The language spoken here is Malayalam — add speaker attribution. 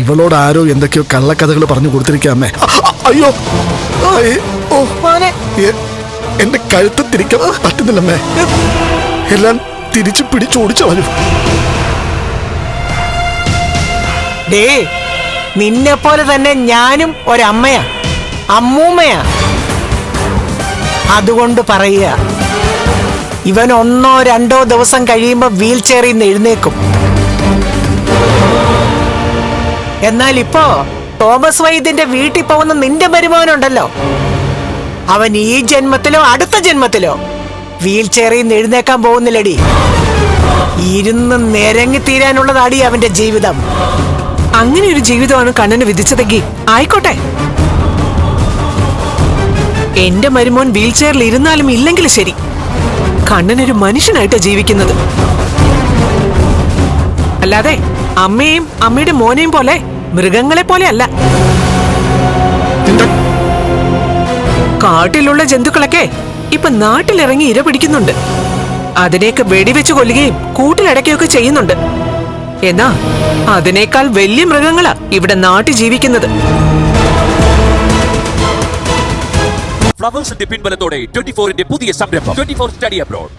Speaker 1: ഇവളോട് ആരോ എന്തൊക്കെയോ കള്ളക്കഥകൾ പറഞ്ഞു കൊടുത്തിരിക്കാമേ. അയ്യോ ഓ എന്റെ കഴുത്ത് തിരിക്കാൻ പറ്റുന്നില്ലമ്മേ. എല്ലാം തിരിച്ചു പിടിച്ചോടിച്ചു വരും.
Speaker 2: നിന്നെ പോലെ തന്നെ ഞാനും ഒരമ്മയാ, അമ്മൂമ്മയാ. അതുകൊണ്ട് പറയുക, ഇവൻ 1-2 ദിവസം കഴിയുമ്പോ വീൽ ചെയറിൽ നിന്ന് എഴുന്നേക്കും. എന്നാൽ ഇപ്പോ തോമസ് വൈദ്യന്റെ വീട്ടിൽ പോകുന്ന നിന്റെ മരുമോനുണ്ടല്ലോ, അവൻ ഈ ജന്മത്തിലോ അടുത്ത ജന്മത്തിലോ വീൽ ചെയറിൽ നിന്ന് എഴുന്നേക്കാൻ പോകുന്നില്ലടി. ഇരുന്ന് നിരങ്ങി തീരാനുള്ളതാടി അവന്റെ ജീവിതം.
Speaker 3: അങ്ങനെ ഒരു ജീവിതമാണ് കണ്ണന് വിധിച്ചതെങ്കിൽ ആയിക്കോട്ടെ. എന്റെ മരുമോൻ വീൽ ചെയറിൽ ഇരുന്നാലും ഇല്ലെങ്കിലും ശരി, കണ്ണനൊരു മനുഷ്യനായിട്ടാ ജീവിക്കുന്നത്. അല്ലാതെ അമ്മയും അമ്മയുടെ മോനെയും പോലെ മൃഗങ്ങളെ പോലെ അല്ല. കാട്ടിലുള്ള ജന്തുക്കളൊക്കെ ഇപ്പൊ നാട്ടിലിറങ്ങി ഇര പിടിക്കുന്നുണ്ട്. അതിനെയൊക്കെ വെടിവെച്ച് കൊല്ലുകയും കൂട്ടിലടക്കുകയൊക്കെ ചെയ്യുന്നുണ്ട്. എന്നാ അതിനേക്കാൾ വലിയ മൃഗങ്ങളാ ഇവിടെ നാട്ടിൽ ജീവിക്കുന്നത്.
Speaker 4: ഫ്ലവേഴ്സിന്റെ പിൻബലത്തോടെ 24ന്റെ പുതിയ സംരംഭം 24 സ്റ്റഡി അബ്രോഡ്.